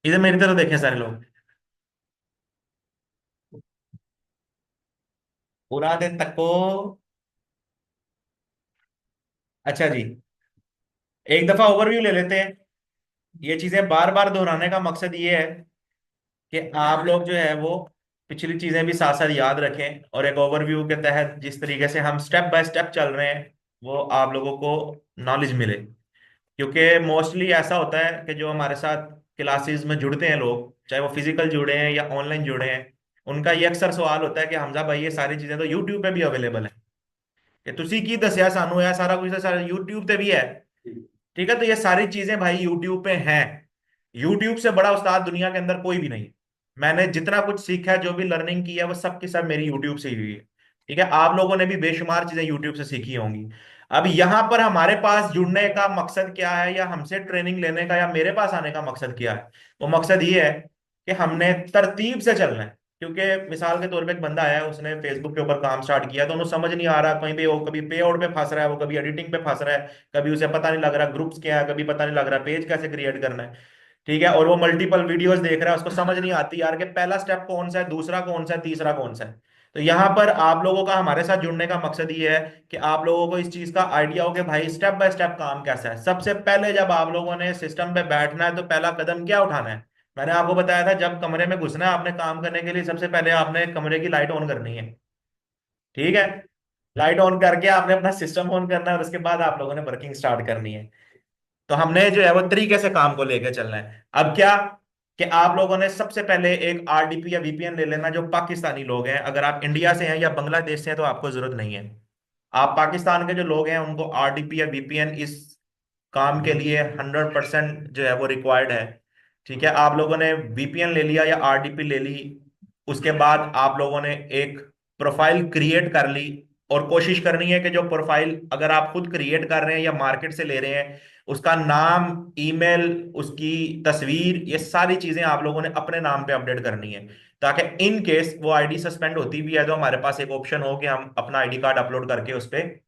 इधर मेरी तरफ देखे सारे लोग। पूरा दिन तक को। अच्छा जी, एक दफा ओवरव्यू ले लेते हैं। ये चीजें बार बार दोहराने का मकसद ये है कि आप लोग जो है वो पिछली चीजें भी साथ साथ याद रखें, और एक ओवरव्यू के तहत जिस तरीके से हम स्टेप बाय स्टेप चल रहे हैं वो आप लोगों को नॉलेज मिले। क्योंकि मोस्टली ऐसा होता है कि जो हमारे साथ क्लासेस में जुड़ते हैं लोग, चाहे वो फिजिकल जुड़े हैं या ऑनलाइन जुड़े हैं, उनका ये अक्सर सवाल होता है कि हमजा भाई ये सारी चीजें तो यूट्यूब पे भी अवेलेबल है, कि तुसी की दसिया सानू है सारा कुछ तो सारा यूट्यूब पे भी है। ठीक है, तो ये सारी चीजें भाई यूट्यूब पे हैं। यूट्यूब से बड़ा उस्ताद दुनिया के अंदर कोई भी नहीं। मैंने जितना कुछ सीखा है, जो भी लर्निंग की है, वो सब की सब मेरी यूट्यूब से ही हुई है। ठीक है, आप लोगों ने भी बेशुमार चीजें यूट्यूब से सीखी होंगी। अब यहाँ पर हमारे पास जुड़ने का मकसद क्या है, या हमसे ट्रेनिंग लेने का, या मेरे पास आने का मकसद क्या है? वो मकसद ये है कि हमने तरतीब से चलना है। क्योंकि मिसाल के तौर पे एक बंदा आया, उसने फेसबुक के ऊपर काम स्टार्ट किया, तो उन्हें समझ नहीं आ रहा, कहीं पे वो कभी पे आउट पे फंस रहा है, वो कभी एडिटिंग पे फंस रहा है, कभी उसे पता नहीं लग रहा ग्रुप्स क्या है, कभी पता नहीं लग रहा पेज कैसे क्रिएट करना है। ठीक है, और वो मल्टीपल वीडियोस देख रहा है, उसको समझ नहीं आती यार कि पहला स्टेप कौन सा है, दूसरा कौन सा है, तीसरा कौन सा है। तो यहाँ पर आप लोगों का हमारे साथ जुड़ने का मकसद ये है कि आप लोगों को इस चीज का आइडिया हो कि भाई स्टेप बाय स्टेप काम कैसा है। सबसे पहले जब आप लोगों ने सिस्टम पे बैठना है तो पहला कदम क्या उठाना है? मैंने आपको बताया था, जब कमरे में घुसना है आपने काम करने के लिए, सबसे पहले आपने कमरे की लाइट ऑन करनी है। ठीक है, लाइट ऑन करके आपने अपना सिस्टम ऑन करना है, और उसके बाद आप लोगों ने वर्किंग स्टार्ट करनी है। तो हमने जो है वो तरीके से काम को लेकर चलना है। अब क्या, कि आप लोगों ने सबसे पहले एक आरडीपी या वीपीएन ले लेना, जो पाकिस्तानी लोग हैं। अगर आप इंडिया से हैं या बांग्लादेश से हैं तो आपको जरूरत नहीं है। आप पाकिस्तान के जो लोग हैं उनको आरडीपी या वीपीएन इस काम के लिए 100% जो है वो रिक्वायर्ड है। ठीक है, आप लोगों ने वीपीएन ले लिया या आरडीपी ले ली, उसके बाद आप लोगों ने एक प्रोफाइल क्रिएट कर ली। और कोशिश करनी है कि जो प्रोफाइल अगर आप खुद क्रिएट कर रहे हैं या मार्केट से ले रहे हैं, उसका नाम, ईमेल, उसकी तस्वीर, ये सारी चीजें आप लोगों ने अपने नाम पे अपडेट करनी है। ताकि इन केस वो आईडी सस्पेंड होती भी है तो हमारे पास एक ऑप्शन हो कि हम अपना आईडी कार्ड अपलोड करके उस पर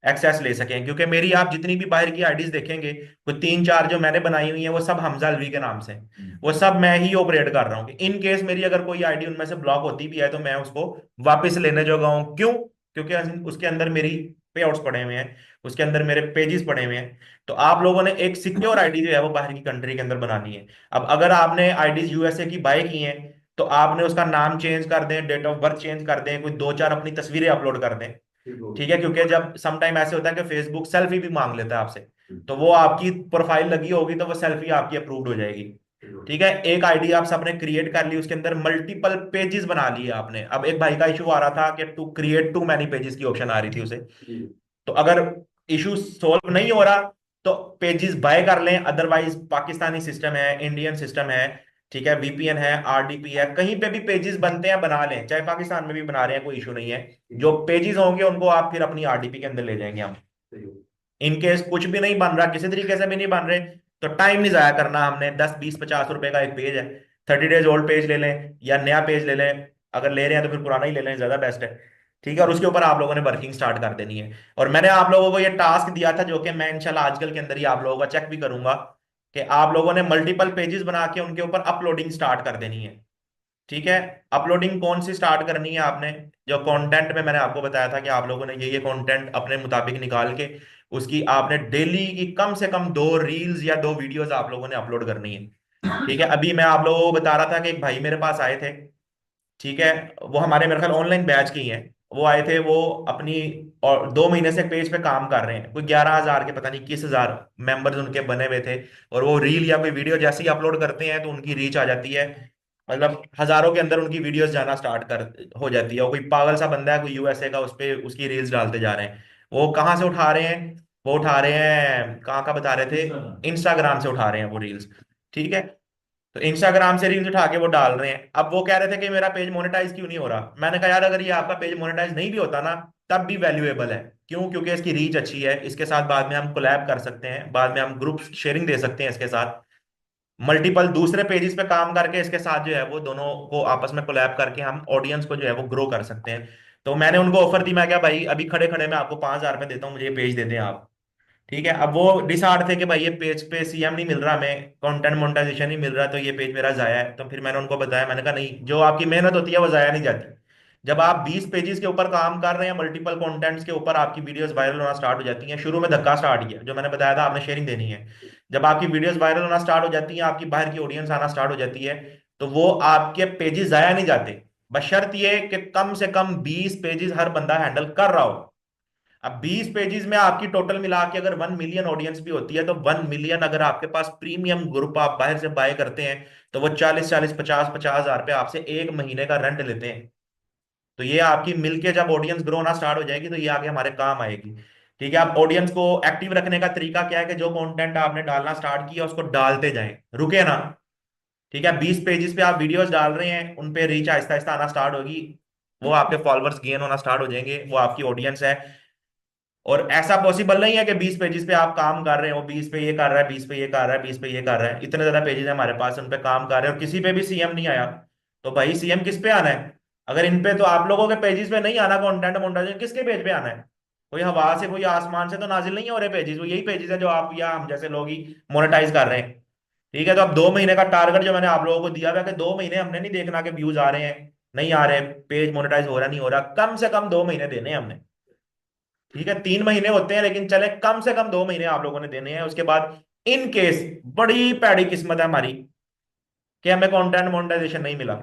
एक्सेस ले सकें। क्योंकि मेरी आप जितनी भी बाहर की आईडीज देखेंगे, वो तीन चार जो मैंने बनाई हुई है वो सब हमजा अलवी के नाम से हैं। वो सब मैं ही ऑपरेट कर रहा हूँ। इन केस मेरी अगर कोई आईडी उनमें से ब्लॉक होती भी है तो मैं उसको वापस लेने जोगा हूँ। क्यों? क्योंकि उसके अंदर मेरी पे आउट्स पड़े हुए हैं, उसके अंदर मेरे पेजेस पड़े हुए हैं। तो आप लोगों ने एक सिक्योर आईडी जो है वो बाहर की कंट्री के अंदर बनानी है। अब अगर आपने आईडीज यूएसए की बाय की हैं, तो आपने उसका नाम चेंज कर दें, डेट ऑफ बर्थ चेंज कर दें, कोई दो चार अपनी तस्वीरें अपलोड कर दें। ठीक है, क्योंकि जब सम टाइम ऐसे होता है कि फेसबुक सेल्फी भी मांग लेता है आपसे, तो वो आपकी प्रोफाइल लगी होगी तो वो सेल्फी आपकी अप्रूव्ड हो जाएगी। ठीक है, एक आईडी आप सबने क्रिएट कर ली, उसके अंदर मल्टीपल पेजेस बना लिए आपने। अब एक भाई का इशू आ रहा था कि to create too many pages की ऑप्शन आ रही थी उसे। तो अगर इशू सोल्व नहीं हो रहा तो पेजेस बाय कर लें, अदरवाइज पाकिस्तानी सिस्टम है, इंडियन सिस्टम है, ठीक है, वीपीएन है, आरडीपी है, कहीं पे भी पेजेस बनते हैं बना लें, चाहे पाकिस्तान में भी बना रहे हैं कोई इशू नहीं है। जो पेजेस होंगे उनको आप फिर अपनी आरडीपी के अंदर ले जाएंगे हम। इनकेस कुछ भी नहीं बन रहा, किसी तरीके से भी नहीं बन रहे, तो टाइम नहीं जाया करना हमने। 10 20 50 रुपए का एक पेज है, 30 डेज ओल्ड पेज ले लें या नया पेज ले लें। अगर ले रहे हैं तो फिर पुराना ही ले लें, ज्यादा बेस्ट है। ठीक है, और उसके ऊपर आप लोगों ने वर्किंग स्टार्ट कर देनी है। और मैंने आप लोगों को ये टास्क दिया था, जो कि मैं इंशाल्लाह आजकल के अंदर ही आप लोगों का चेक भी करूंगा, कि आप लोगों ने मल्टीपल पेजेस बना के उनके ऊपर अपलोडिंग स्टार्ट कर देनी है। ठीक है, अपलोडिंग कौन सी स्टार्ट करनी है आपने? जो कंटेंट में मैंने आपको बताया था कि आप लोगों ने ये कंटेंट अपने मुताबिक निकाल के उसकी आपने डेली की कम से कम दो रील्स या दो वीडियोस आप लोगों ने अपलोड करनी है। ठीक है, अभी मैं आप लोगों को बता रहा था कि एक भाई मेरे पास आए थे। ठीक है, वो हमारे मेरे ख्याल ऑनलाइन बैच की हैं। वो आए थे, वो अपनी और 2 महीने से पेज पे काम कर रहे हैं, कोई 11,000 के पता नहीं 21,000 मेंबर्स उनके बने हुए थे। और वो रील या कोई वीडियो जैसे ही अपलोड करते हैं तो उनकी रीच आ जाती है, मतलब हजारों के अंदर उनकी वीडियोस जाना स्टार्ट कर हो जाती है। और कोई पागल सा बंदा है कोई यूएसए का, उस पे उसकी रील्स डालते जा रहे हैं। वो कहाँ से उठा रहे हैं? वो उठा रहे हैं, कहाँ का बता रहे थे, इंस्टाग्राम से उठा रहे हैं वो रील्स। ठीक है, तो इंस्टाग्राम से रील्स उठा के वो डाल रहे हैं। अब वो कह रहे थे कि मेरा पेज मोनेटाइज क्यों नहीं हो रहा। मैंने कहा यार, अगर ये आपका पेज मोनेटाइज नहीं भी होता ना, तब भी वैल्यूएबल है। क्यों? क्योंकि इसकी रीच अच्छी है, इसके साथ बाद में हम कोलैब कर सकते हैं, बाद में हम ग्रुप शेयरिंग दे सकते हैं इसके साथ। मल्टीपल दूसरे पेजेस पे काम करके इसके साथ जो है वो दोनों को आपस में कोलैब करके हम ऑडियंस को जो है वो ग्रो कर सकते हैं। तो मैंने उनको ऑफर दी, मैं क्या भाई, अभी खड़े खड़े मैं आपको 5,000 रुपये देता हूँ, मुझे ये पेज दे दें आप। ठीक है, अब वो डिसहार्ड थे कि भाई ये पेज पे सीएम नहीं मिल रहा, हमें कंटेंट मोनेटाइजेशन नहीं मिल रहा, तो ये पेज मेरा जाया है। तो फिर मैंने उनको बताया, मैंने कहा नहीं, जो आपकी मेहनत होती है वो जाया नहीं जाती। जब आप 20 पेजेस के ऊपर काम कर रहे हैं, मल्टीपल कंटेंट्स के ऊपर, आपकी वीडियोस वायरल होना स्टार्ट हो जाती हैं। शुरू में धक्का स्टार्ट किया, जो मैंने बताया था, आपने शेयरिंग देनी है। जब आपकी वीडियोस वायरल होना स्टार्ट हो जाती हैं, आपकी बाहर की ऑडियंस आना स्टार्ट हो जाती है, तो वो आपके पेजेस जाया नहीं जाते, बशर्त ये कि कम से कम 20 पेजेस हर बंदा हैंडल कर रहा हो। अब 20 पेजेस में आपकी टोटल मिला के अगर 1 मिलियन ऑडियंस भी होती है, तो 1 मिलियन, अगर आपके पास प्रीमियम ग्रुप आप बाहर से बाय करते हैं, तो वो 40-40, 50-50 हजार रुपये आपसे एक महीने का रेंट लेते हैं। तो ये आपकी मिलके जब ऑडियंस ग्रो होना स्टार्ट हो जाएगी, तो ये आगे हमारे काम आएगी। ठीक है, आप ऑडियंस को एक्टिव रखने का तरीका क्या है कि जो कंटेंट आपने डालना स्टार्ट किया उसको डालते जाएं, रुके ना। ठीक है, 20 पेजेस पे आप वीडियोस डाल रहे हैं, उन पे रीच आहिस्ता आहिस्ता आना स्टार्ट होगी, वो आपके फॉलोअर्स गेन होना स्टार्ट हो जाएंगे, वो आपकी ऑडियंस है। और ऐसा पॉसिबल नहीं है कि 20 पेजेस पे आप काम कर रहे हो, 20 पे ये कर रहा है, 20 पे ये कर रहा है, 20 पे ये कर रहा है, इतने ज्यादा पेजेस हमारे पास, उन पे काम कर रहे हैं और किसी पे भी सीएम नहीं आया। तो भाई सीएम किस पे आना है? अगर इन पे, तो आप लोगों के पेजेस पे नहीं आना कंटेंट मोनेटाइजेशन, किसके पेज पे आना है? कोई हवा से, कोई आसमान से तो नाजिल नहीं हो रहे पेजेस, वो यही पेजेस है जो आप या हम जैसे लोग ही मोनेटाइज कर रहे हैं। ठीक है, तो अब 2 महीने का टारगेट जो मैंने आप लोगों को दिया हुआ है कि 2 महीने हमने नहीं देखना कि व्यूज आ रहे हैं नहीं आ रहे, पेज मोनेटाइज हो रहा नहीं हो रहा, कम से कम 2 महीने देने हैं हमने। ठीक है, 3 महीने होते हैं, लेकिन चले कम से कम 2 महीने आप लोगों ने देने हैं। उसके बाद इन केस बड़ी पैड़ी किस्मत है हमारी कि हमें कंटेंट मोनेटाइजेशन नहीं मिला,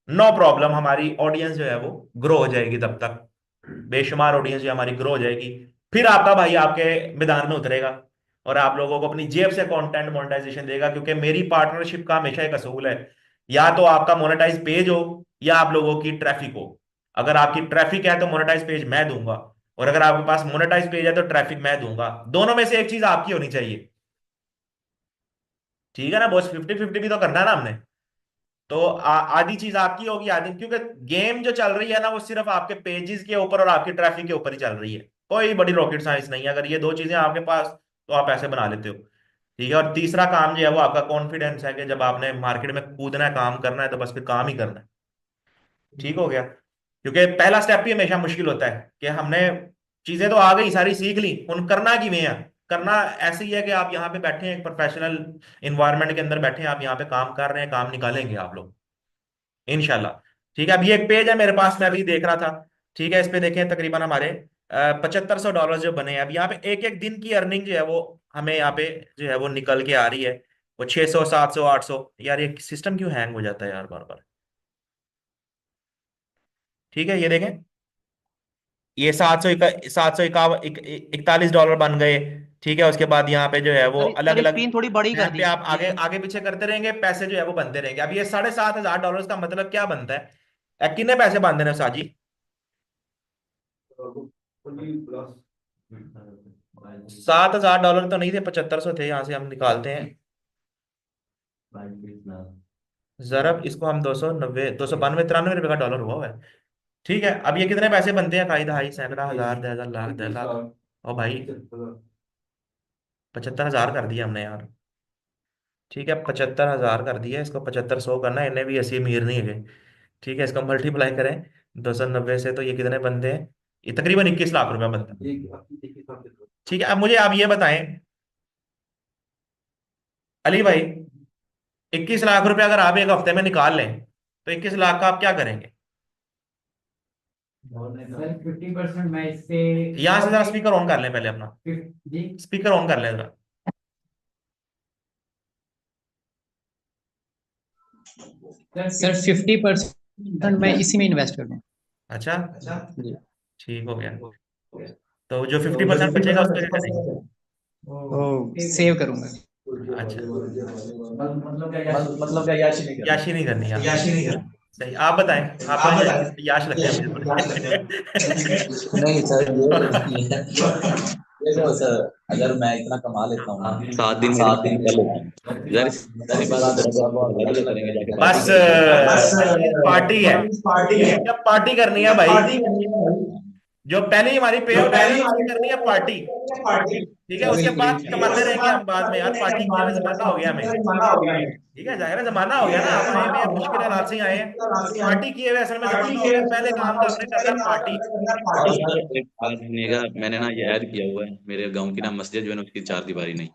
नो प्रॉब्लम, हमारी ऑडियंस जो है वो ग्रो हो जाएगी, तब तक बेशुमार ऑडियंस जो हमारी ग्रो हो जाएगी। फिर आपका भाई आपके मैदान में उतरेगा और आप लोगों को अपनी जेब से कंटेंट मोनेटाइजेशन देगा, क्योंकि मेरी पार्टनरशिप का हमेशा एक असूल है, या तो आपका मोनेटाइज पेज हो या आप लोगों की ट्रैफिक हो। अगर आपकी ट्रैफिक है तो मोनेटाइज पेज मैं दूंगा, और अगर आपके पास मोनेटाइज पेज है तो ट्रैफिक मैं दूंगा, दोनों में से एक चीज आपकी होनी चाहिए। ठीक है ना बॉस, 50-50 भी तो करना है ना हमने। तो आधी चीज आपकी होगी, आधी, क्योंकि गेम जो चल रही है ना, वो सिर्फ आपके पेजेस के ऊपर और आपकी ट्रैफिक के ऊपर ही चल रही है। कोई बड़ी रॉकेट साइंस नहीं है, अगर ये दो चीजें आपके पास, तो आप ऐसे बना लेते हो। ठीक है, और तीसरा काम जो है वो आपका कॉन्फिडेंस है, कि जब आपने मार्केट में कूदना है, काम करना है, तो बस फिर काम ही करना है। ठीक हो गया, क्योंकि पहला स्टेप ही हमेशा मुश्किल होता है कि हमने चीजें तो आ गई, सारी सीख ली, उन करना की में है। करना ऐसे ही है कि आप यहाँ पे बैठे हैं, एक प्रोफेशनल इन्वायरमेंट के अंदर बैठे हैं, आप यहाँ पे काम कर रहे हैं, काम निकालेंगे आप लोग इनशाला। ठीक है, अभी एक पेज है मेरे पास, मैं अभी देख रहा था। ठीक है, इस पे देखें तकरीबन हमारे $7500 जो बने हैं। अब यहाँ पे एक एक दिन की अर्निंग जो है वो हमें यहाँ पे जो है वो निकल के आ रही है, वो 600, 700, 800। यार ये सिस्टम क्यों हैंग हो जाता है यार बार बार? ठीक है, ये देखें, ये 700 $41 बन गए। ठीक है, उसके बाद यहाँ पे जो है वो सर अलग सर अलग, स्क्रीन थोड़ी बड़ी कर यहाँ पे आप आगे दीजिए। आगे पीछे करते रहेंगे, पैसे जो है वो बनते रहेंगे। अब ये $7500 का मतलब क्या बनता है? कितने पैसे बनते हैं साजी? $7000 तो नहीं थे, 7500 थे, यहाँ से हम निकालते हैं। जरब इसको हम 290, 292, 93 रुपए का डॉलर हुआ है। ठीक है, अब ये कितने पैसे बनते हैं? खाई दहाई, सैकड़ा, हजार, 10,000, लाख, 10 लाख। ओ भाई, 75,000 कर दिया हमने यार। ठीक है, 75,000 कर दिया, इसको 7500 करना है, इन्हें भी ऐसी अमीर नहीं है। ठीक है, इसको मल्टीप्लाई करें 290 से, तो ये कितने बनते हैं? ये तकरीबन 21 लाख रुपया बनता है। ठीक है, अब मुझे आप ये बताएं अली भाई, 21 लाख रुपया अगर आप एक हफ्ते में निकाल लें, तो 21 लाख का आप क्या करेंगे? सर 50% मैं इससे यहां से जरा स्पीकर ऑन कर लें पहले अपना, जी स्पीकर ऑन कर लें जरा। सर 50% मैं इसी में इन्वेस्ट कर दूं। अच्छा, जी ठीक हो गया। तो जो 50% बचेगा उसको क्या करेंगे? तो सेव करूंगा। अच्छा, मतलब क्या याशी नहीं करनी? याशी नहीं करनी यहाँ। याशी नहीं करनी। सही, आप बताएं, आपका आप बताएं। याश लगते हैं मुझे नहीं सर, ये थोड़े। नहीं है। ये जो सर, अगर मैं इतना कमा लेता हूँ ना, 7 दिन मेरे 7 दिन कर में, लेता हूँ यार, इसके बाद आप थोड़ा बहुत अलग अलग करेंगे, जाके पार्टी बस करेंगे। बस ये पार्टी है, पार्टी है। जब पार्टी करनी है जब भाई, पार्टी करनी है, जो पहली हमारी पे जो आउट आएगा पहली ना, उसकी हमारी करनी है पार्टी। पार्टी। ठीक है, उसके बाद कमाते रहेंगे हम बाद में, यार पार्टी किए हुए जमाना हो गया हमें। ठीक है, जाहिर है जमाना हो गया ना, हम आए हुए हैं मुश्किल हालात से ही आए हैं, तो पार्टी किए हुए असल में जमाना हो गया, पहले काम तो हमने करना है पार्टी। और सर एक बात सुनिएगा, मैंने ना ये ऐड किया हुआ है, मेरे गांव की ना मस्जिद जो है ना उसकी चार दीवारी नहीं,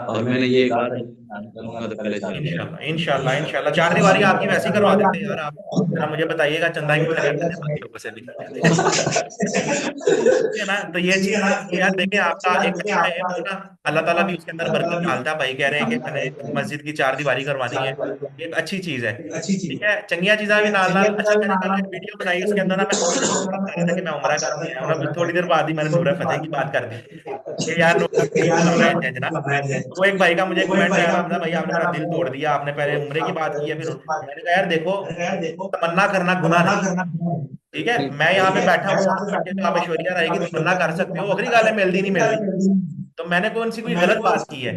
और मैंने ये कहा था कि मैं करूंगा तो पहले चार दीवारी। इंशाल्लाह इंशाल्लाह इंशाल्लाह, चार दीवारी आपकी वैसे ही करवा देते हैं यार आप, जरा मुझे बताइएगा चंदा कितना कर देते हैं बाकी लोगों से भी। ठीक है ना, तो ये चीज यार देखें, आपका एक अच्छा है वो ना, अल्लाह ताला भी उसके अंदर बरकत डालता है। भाई कह रहे हैं कि मैंने मस्जिद की चार दीवारी करवानी है, ये एक अच्छी चीज है। ठीक है, चंगिया चीजा भी नाल नाल। अच्छा, मैंने कल एक वीडियो बनाई, उसके अंदर ना मैं नूर फतेह की बता रहा था कि मैं उमरा करके आया हूँ ना, अभी थोड़ी देर बाद ही मैंने नूर फतेह की बात कर दी कि यार नूर फतेह क्यों कर रहे हैं जनाब। तो वो एक भाई का मुझे कमेंट आया, हमने भाई आपने मेरा दिल तोड़ दिया, आपने पहले उम्रे की बात की है फिर मैंने कहा यार देखो, तमन्ना करना गुनाह नहीं है। ठीक है, मैं यहाँ पे बैठा हूँ, आपके पे आप ऐश्वर्या रहेगी, तमन्ना कर सकते हो, अगली गाल है मिलती नहीं मिलती, तो मैंने कौन सी कोई गलत बात की है।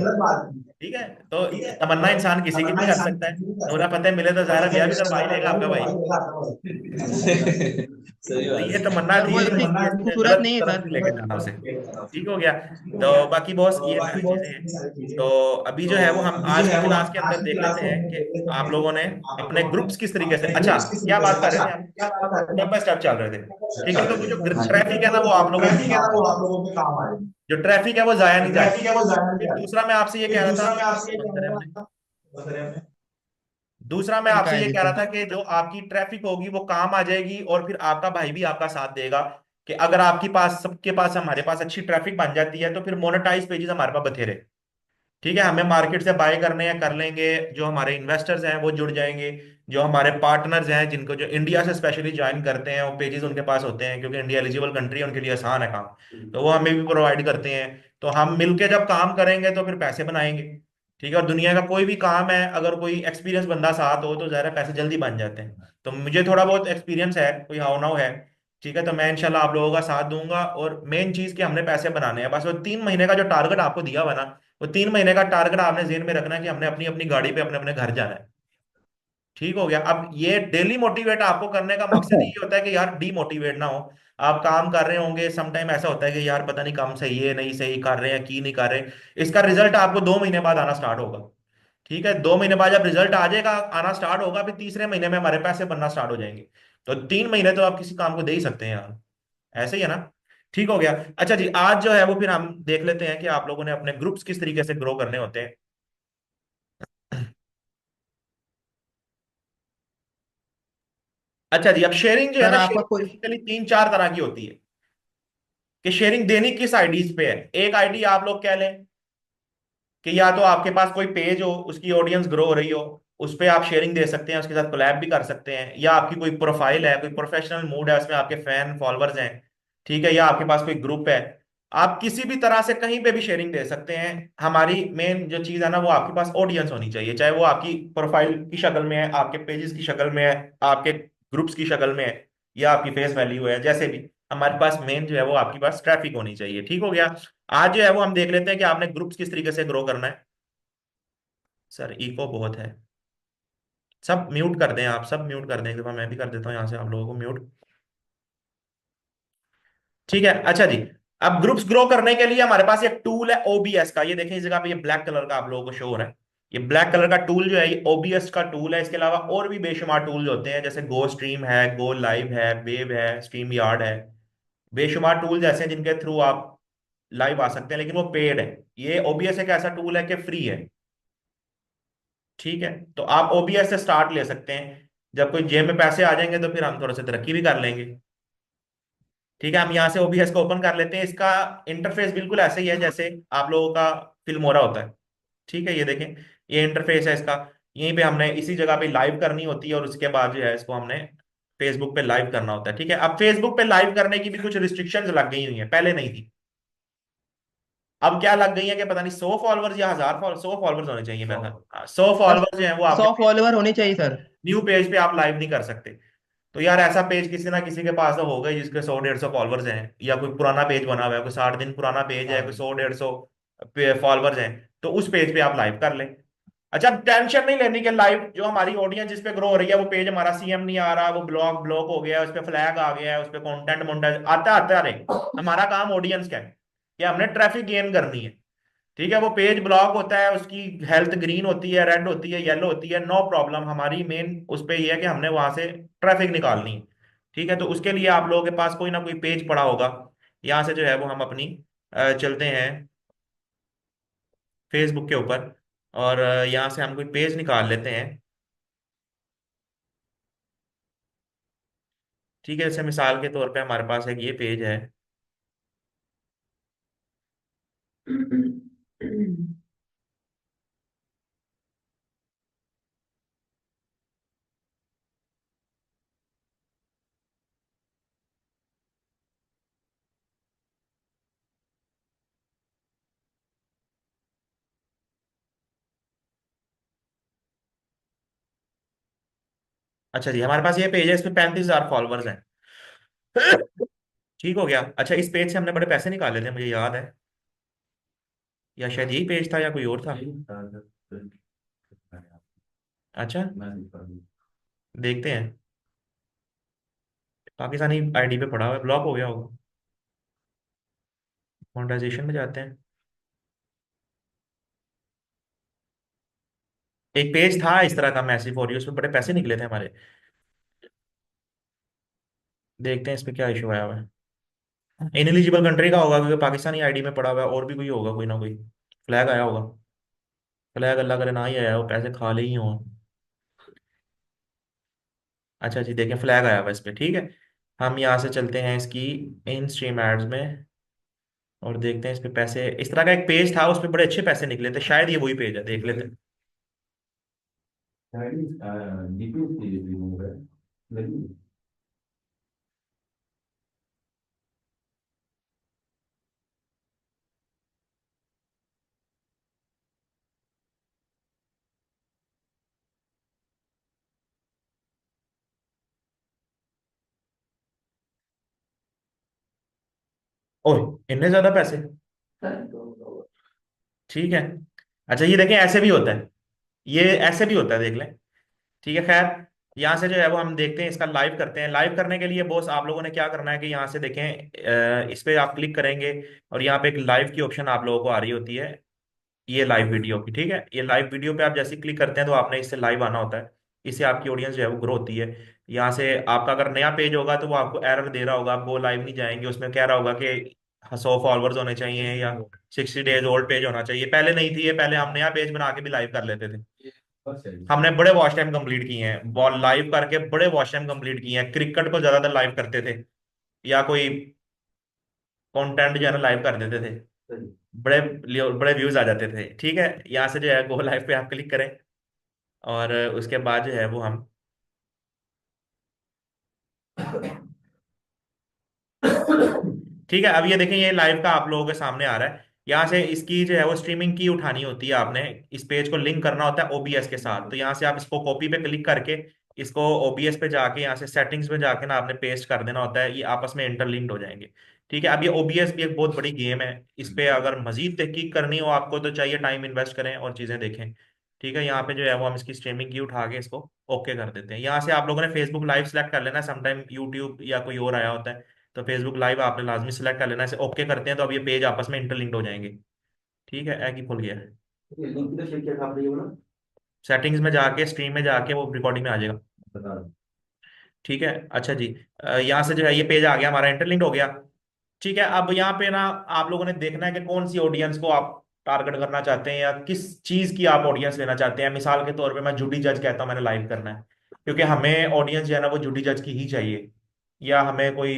ठीक है, तो तमन्ना इंसान किसी की भी कर सकता है, नूरा फतेह मिले तो ज़ाहिर है ब्याह भी करवा ही लेगा आपका भाई। सही तो बात ये है। तमन्ना सर थी, वो तो इतनी ये खूबसूरत गलत नहीं है तरफ सर। नहीं लेके जाना उसे। ठीक हो गया। तो बाकी बॉस ये सारी चीजें हैं। तो अभी जो है वो हम आज की क्लास के अंदर देख लेते हैं कि आप लोगों ने अपने ग्रुप्स किस तरीके से, अच्छा क्या बात कर रहे थे हम, स्टेप बाय स्टेप चल रहे थे। ठीक है, तो वो जो ट्रैफिक है ना वो आप लोगों पे काम आएगी, जो ट्रैफिक है वो जाया नहीं जाएगी। फिर दूसरा मैं आपसे ये कह रहा था, बंद करें हमने, दूसरा मैं इनका आपसे है ये जी कह रहा सर। था कि जो आपकी ट्रैफिक होगी वो काम आ जाएगी, और फिर आपका भाई भी आपका साथ देगा, कि अगर आपके पास सबके पास हमारे पास अच्छी ट्रैफिक बन जाती है तो फिर मोनेटाइज पेजेस हमारे पास बथेरे। ठीक है, हमें मार्केट से बाय करने हैं कर लेंगे, जो हमारे इन्वेस्टर्स हैं वो जुड़ जाएंगे, जो हमारे पार्टनर्स हैं जिनको जो इंडिया से स्पेशली ज्वाइन करते हैं वो पेजेस उनके पास होते हैं, क्योंकि इंडिया एलिजिबल कंट्री है, उनके लिए आसान है काम, तो वो हमें भी प्रोवाइड करते हैं। तो हम मिलके जब काम करेंगे तो फिर पैसे बनाएंगे। ठीक है, और दुनिया का कोई भी काम है अगर कोई एक्सपीरियंस बंदा साथ हो तो ज़्यादा पैसे जल्दी बन जाते हैं। तो मुझे थोड़ा बहुत एक्सपीरियंस है, कोई हाउ नाउ है। ठीक है, तो मैं इंशाल्लाह आप लोगों का साथ दूंगा, और मेन चीज़ कि हमने पैसे बनाने हैं, बस वो 3 महीने का जो टारगेट आपको दिया हुआ ना, वो 3 महीने का टारगेट आपने जेहन में रखना है कि हमने अपनी अपनी गाड़ी पे अपने अपने घर जाना है। ठीक हो गया। अब ये डेली मोटिवेट आपको करने का मकसद ये होता है कि यार डीमोटिवेट ना हो। आप काम कर रहे होंगे, सम टाइम ऐसा होता है कि यार पता नहीं काम सही है नहीं सही कर रहे हैं की नहीं कर रहे, इसका रिजल्ट आपको 2 महीने बाद आना स्टार्ट होगा। ठीक है, 2 महीने बाद जब रिजल्ट आ जाएगा आना स्टार्ट होगा, फिर तीसरे महीने में हमारे पैसे बनना स्टार्ट हो जाएंगे। तो 3 महीने तो आप किसी काम को दे ही सकते हैं यार, ऐसे ही है ना। ठीक हो गया। अच्छा जी, आज जो है वो फिर हम देख लेते हैं कि आप लोगों ने अपने ग्रुप्स किस तरीके से ग्रो करने होते हैं। अच्छा जी, अब शेयरिंग जो है सर ना, आपका शेयरिंग कोई बेसिकली 3 4 तरह की होती है, कि शेयरिंग देनी किस आईडीज पे है। एक आईडी आप लोग कह लें कि या तो आपके पास कोई पेज हो, उसकी ऑडियंस ग्रो हो रही हो, उस पे आप शेयरिंग दे सकते हैं, उसके साथ कोलैब भी कर सकते हैं, या आपकी कोई प्रोफाइल है, कोई प्रोफेशनल मूड है, उसमें आपके फैन फॉलोअर्स हैं। ठीक है, या आपके पास कोई ग्रुप है, आप किसी भी तरह से कहीं पे भी शेयरिंग दे सकते हैं। हमारी मेन जो चीज है ना वो आपके पास ऑडियंस होनी चाहिए, चाहे वो आपकी प्रोफाइल की शक्ल में है, आपके पेजेस की शक्ल में है, आपके ग्रुप्स की शक्ल में है, या आपकी फेस वैल्यू है, जैसे भी हमारे पास मेन जो है वो आपके पास ट्रैफिक होनी चाहिए। ठीक हो गया। आज जो है वो हम देख लेते हैं कि आपने ग्रुप्स किस तरीके से ग्रो करना है। सर इको बहुत है, सब म्यूट कर दें, आप सब म्यूट कर दें, एक दफा मैं भी कर देता हूँ यहाँ से आप लोगों को म्यूट। ठीक है, अच्छा जी, अब ग्रुप्स ग्रो करने के लिए हमारे पास एक टूल है ओबीएस का, ये देखें इस जगह पे ये ब्लैक कलर का आप लोगों को शो हो रहा है। ये ब्लैक कलर का टूल जो है ये ओबीएस का टूल है, इसके अलावा और भी बेशुमार टूल होते हैं, जैसे गो स्ट्रीम है, गो लाइव है, वेव है, स्ट्रीम यार्ड है, बेशुमार टूल जैसे हैं जिनके थ्रू आप लाइव आ सकते हैं, लेकिन वो पेड है। ये ओबीएस एक ऐसा टूल है कि फ्री है। ठीक है, तो आप ओबीएस से स्टार्ट ले सकते हैं, जब कोई जेब में पैसे आ जाएंगे तो फिर हम थोड़ा सा तरक्की भी कर लेंगे। ठीक है, हम यहाँ से ओबीएस को ओपन कर लेते हैं, इसका इंटरफेस बिल्कुल ऐसे ही है जैसे आप लोगों का फिल्मोरा होता है। ठीक है, ये देखें, ये इंटरफेस है इसका। यहीं पे हमने इसी जगह पे लाइव करनी होती है, और उसके बाद जो है इसको हमने फेसबुक पे लाइव करना होता है। ठीक है, अब फेसबुक पे लाइव करने की भी कुछ रिस्ट्रिक्शंस लग गई हुई हैं, पहले नहीं थी। अब क्या लग गई है कि पता नहीं 100 फॉलोअर्स या 1000 फॉलोअर्स, 100 फॉलोअर्स होने चाहिए मेरे ख्याल, 100 फॉलोअर्स जो है वो सौ आपके फॉलोवर होने चाहिए सर। न्यू पेज पे आप लाइव नहीं कर सकते। तो यार ऐसा पेज किसी ना किसी के पास तो होगा ही जिसके 100 150 फॉलोअर्स हैं, या कोई पुराना पेज बना हुआ है, कोई 60 दिन पुराना पेज है, कोई 100 150 फॉलोअर्स हैं, तो उस पेज पे आप लाइव कर लें। अच्छा, टेंशन नहीं लेनी कि लाइव जो हमारी ऑडियंस जिस पे ग्रो हो रही है वो पेज हमारा सीएम नहीं आ रहा, वो ब्लॉक ब्लॉक हो गया है, उस पे फ्लैग आ गया है, उस पे कंटेंट मोनेटाइज आता आता रहे, हमारा काम ऑडियंस का है। कि हमने ट्रैफिक गेन करनी है। ठीक है, वो पेज ब्लॉक होता है, उसकी हेल्थ ग्रीन होती है, रेड होती है, येलो होती है, नो प्रॉब्लम। हमारी मेन उस पे ये है कि हमने वहां से ट्रैफिक निकालनी है। ठीक है, तो उसके लिए आप लोगों के पास कोई ना कोई पेज पड़ा होगा। यहाँ से जो है वो हम अपनी चलते हैं फेसबुक के ऊपर, और यहाँ से हम कोई पेज निकाल लेते हैं। ठीक है, जैसे मिसाल के तौर पे हमारे पास एक ये पेज है। अच्छा जी, हमारे पास ये पेज है, इसमें 35,000 फॉलोअर्स हैं। ठीक हो गया। अच्छा, इस पेज से हमने बड़े पैसे निकाले थे, मुझे याद है, या शायद यही पेज था या कोई और था। अच्छा, देखते हैं। पाकिस्तानी आईडी पे पड़ा हुआ है, ब्लॉक हो गया होगा। मोनेटाइजेशन में जाते हैं। एक पेज था इस तरह का, मैसिव फॉर यू, उसमें बड़े पैसे निकले थे हमारे। देखते हैं इस पे क्या इशू आया हुआ है। इनएलिजिबल कंट्री का होगा, क्योंकि पाकिस्तानी आईडी में पड़ा हुआ है, और भी कोई होगा, कोई ना कोई फ्लैग आया होगा। फ्लैग अल्लाह करे ना ही आया हो, पैसे खा ले ही हो। अच्छा जी, देखें फ्लैग आया हुआ इस पे। ठीक है, हम यहाँ से चलते हैं इसकी इन स्ट्रीम एड्स में, और देखते हैं इस पे पैसे। इस तरह का एक पेज था, उस पे बड़े अच्छे पैसे निकले थे, शायद ये वही पेज है, देख लेते हैं। ओह, इतने ज्यादा पैसे। ठीक है। अच्छा, ये देखें ऐसे भी होता है, ये ऐसे भी होता है, देख लें। ठीक है, खैर, यहाँ से जो है वो हम देखते हैं, इसका लाइव करते हैं। लाइव करने के लिए बॉस आप लोगों ने क्या करना है कि यहाँ से देखें, इस पे आप क्लिक करेंगे, और यहाँ पे एक लाइव की ऑप्शन आप लोगों को आ रही होती है, ये लाइव वीडियो की। ठीक है, ये लाइव वीडियो पे आप जैसे क्लिक करते हैं तो आपने इससे लाइव आना होता है। इससे आपकी ऑडियंस जो है वो ग्रो होती है। यहाँ से आपका अगर नया पेज होगा तो वो आपको एरर दे रहा होगा, आप वो लाइव नहीं जाएंगे, उसमें कह रहा होगा कि 100 फॉलोअर्स होने चाहिए, या 60 डेज ओल्ड पेज होना चाहिए। पहले नहीं थी ये, पहले हम नया पेज बना के भी लाइव कर लेते थे। हमने बड़े वॉच टाइम कंप्लीट किए हैं, बॉल लाइव करके बड़े वॉच टाइम कंप्लीट किए हैं। क्रिकेट को ज्यादातर लाइव करते थे, या कोई कंटेंट जो है ना लाइव कर देते थे, बड़े बड़े व्यूज आ जाते थे। ठीक है, यहाँ से जो है गो लाइव पे आप क्लिक करें, और उसके बाद जो है वो हम ठीक है, अब ये देखें, ये लाइव का आप लोगों के सामने आ रहा है। यहाँ से इसकी जो है वो स्ट्रीमिंग की उठानी होती है, आपने इस पेज को लिंक करना होता है ओबीएस के साथ। तो यहाँ से आप इसको कॉपी पे क्लिक करके इसको ओबीएस पे जाके यहाँ से सेटिंग्स में जाके ना आपने पेस्ट कर देना होता है, ये आपस में इंटरलिंक्ड हो जाएंगे। ठीक है, अब ये ओबीएस भी एक बहुत बड़ी गेम है, इस पे अगर मजीद तहकीक करनी हो आपको तो चाहिए टाइम इन्वेस्ट करें और चीजें देखें। ठीक है, यहाँ पे जो है वो हम इसकी स्ट्रीमिंग की उठा के इसको ओके कर देते हैं। यहाँ से आप लोगों ने फेसबुक लाइव सेलेक्ट कर लेना, समटाइम यूट्यूब या कोई और आया होता है, तो फेसबुक लाइव आपने लाजमी सेलेक्ट कर लेना। इसे ओके करते हैं तो अब ये पेज आपस में इंटरलिंक्ड हो जाएंगे। ठीक है, एक ही खुल गया है। सेटिंग्स में जाके स्ट्रीम में जाके वो रिकॉर्डिंग में आ जाएगा। ठीक है, अच्छा जी, यहाँ से जो है ये पेज आ गया हमारा, इंटरलिंक्ड हो गया। ठीक है, अब यहाँ पे ना आप लोगों ने देखना है कि कौन सी ऑडियंस को आप टारगेट करना चाहते हैं, या किस चीज की आप ऑडियंस लेना चाहते हैं। मिसाल के तौर पे मैं जूडी जज कहता हूँ मैंने लाइव करना है, क्योंकि हमें ऑडियंस जो है ना वो जूडी जज की ही चाहिए। या हमें कोई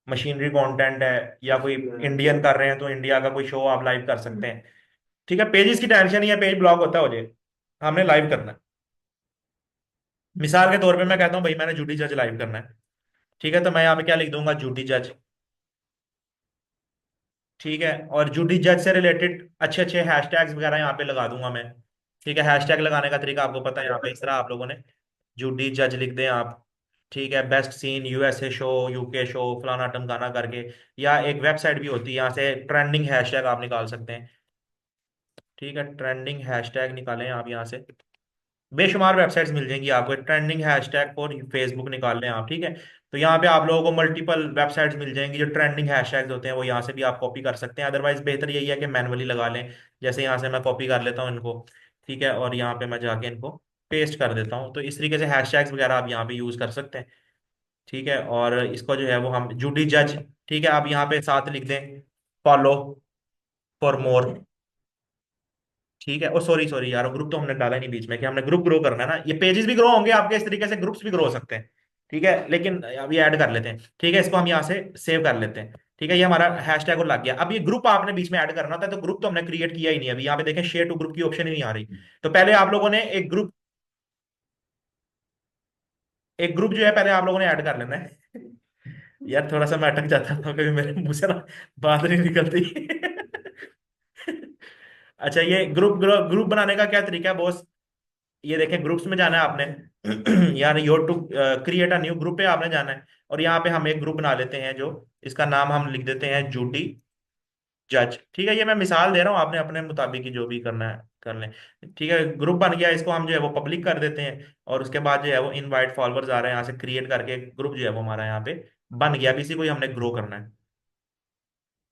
मशीनरी कंटेंट है, या कोई इंडियन कर रहे हैं तो इंडिया का कोई शो आप लाइव कर सकते हैं। ठीक है, पेजेस की टेंशन नहीं है, पेज ब्लॉक होता है हो जाए, हमने लाइव करना है। मिसाल के तौर पे मैं कहता हूँ भाई मैंने जूडी जज लाइव करना है। ठीक है, तो मैं यहाँ पे क्या लिख दूंगा, जूडी जज। ठीक है, और जूडी जज से रिलेटेड अच्छे अच्छे हैशटैग्स वगैरह यहाँ पे लगा दूंगा मैं। ठीक है, हैशटैग लगाने का तरीका आपको पता है, यहाँ पे इस तरह आप लोगों ने जूडी जज लिख दें आप। ठीक है, best scene USA show, UK show, फलाना टमकाना करके, या एक वेबसाइट भी होती है, यहाँ से ट्रेंडिंग हैशटैग आप निकाल सकते हैं। ठीक है, ट्रेंडिंग हैशटैग निकालें आप यहाँ से, बेशुमार वेबसाइट्स मिल जाएंगी आपको, ट्रेंडिंग हैशटैग फॉर फेसबुक निकाल लें आप। ठीक है, तो यहाँ पे आप लोगों को मल्टीपल वेबसाइट्स मिल जाएंगी, जो ट्रेंडिंग हैशटैग्स होते हैं वो यहाँ से भी आप कॉपी कर सकते हैं। अदरवाइज बेहतर यही है कि मैनुअली लगा लें। जैसे यहाँ से मैं कॉपी कर लेता हूँ इनको, ठीक है, और यहाँ पे मैं जाके इनको पेस्ट कर देता हूँ। तो इस तरीके से हैशटैग्स वगैरह आप यहाँ पे यूज कर सकते हैं, ठीक है। और इसको जो है वो हम जूडी जज, ठीक है, आप यहाँ पे साथ लिख दें फॉलो फॉर मोर, ठीक है। ओ सॉरी सॉरी यार, ग्रुप तो हमने डाला ही नहीं बीच में, कि हमने ग्रुप ग्रो करना है ना। ये पेजेस भी ग्रो होंगे आपके इस तरीके से, ग्रुप्स भी ग्रो हो सकते हैं, ठीक है। लेकिन अभी ऐड कर लेते हैं, ठीक है, इसको हम यहाँ से सेव कर लेते हैं, ठीक है। ये हमारा हैशटैग और लग गया। अब ये ग्रुप आपने बीच में ऐड करना था, तो ग्रुप तो हमने क्रिएट किया ही नहीं अभी। यहाँ पे देखें शेयर टू ग्रुप की ऑप्शन ही नहीं आ रही। तो पहले आप लोगों ने एक ग्रुप जो है पहले आप लोगों ने ऐड कर लेना है। यार थोड़ा सा मैं अटक जाता हूँ कभी, मेरे मुंह से ना बात नहीं निकलती। अच्छा, ये ग्रुप बनाने का क्या तरीका है बॉस? ये देखें, ग्रुप्स में जाना है आपने। यार your to create a new group पे आपने जाना है, और यहाँ पे हम एक ग्रुप बना लेते हैं, जो इसका नाम हम लिख देते हैं जूटी जज, ठीक है। ये मैं मिसाल दे रहा हूँ, आपने अपने मुताबिक ही जो भी करना है कर लें, ठीक है। ग्रुप बन गया, इसको हम जो है वो पब्लिक कर देते हैं, और उसके बाद जो है वो इनवाइट फॉलोअर्स आ रहे हैं यहाँ से क्रिएट करके, ग्रुप जो है वो हमारा यहाँ पे बन गया। अब इसी को ही हमने ग्रो करना है,